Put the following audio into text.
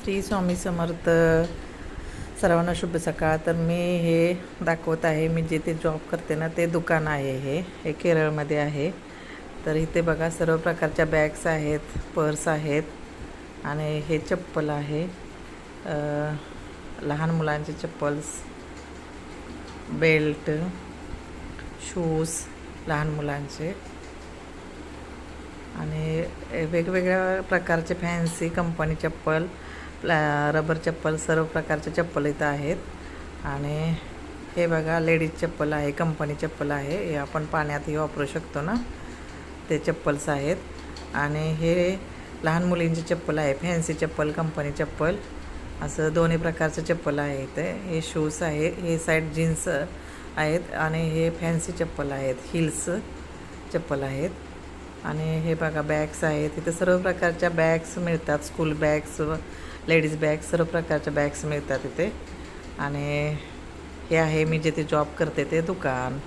श्री स्वामी समर्थ. सर्वांना शुभ सकाळ. तर मी हे दाखवत आहे, मी जिथे जॉब करते ना ते दुकान आहे. हे केरळमध्ये आहे. तर इथे बघा सर्व प्रकारच्या बॅग्स आहेत, पर्स आहेत आणि हे चप्पल आहे, लहान मुलांचे चप्पल्स, बेल्ट, शूज लहान मुलांचे आणि वेगवेगळ्या प्रकारचे फॅन्सी कंपनी चप्पल, रबर चप्पल, सर्व प्रकारचे चप्पल इथं आहेत. आणि हे बघा लेडीज चप्पल आहे, कंपनी चप्पल आहे, हे आपण पाण्यातही वापरू शकतो ना, ते चप्पल्स आहेत. आणि हे लहान मुलींची चप्पल आहे, फॅन्सी चप्पल, कंपनी चप्पल, असं दोन्ही प्रकारचे चप्पल आहे इथे. हे शूज आहे, हे साईड जीन्स आहेत आणि हे फॅन्सी चप्पल आहेत, हिल्स चप्पल आहेत. आणि हे बघा बॅग्स आहेत, इथे सर्व प्रकारच्या बॅग्स मिळतात, स्कूल बॅग्स, लेडीज बॅग्स, सर्व प्रकारच्या बॅग्स मिळतात इथे. आणि हे आहे मी जिथे जॉब करते ते दुकान.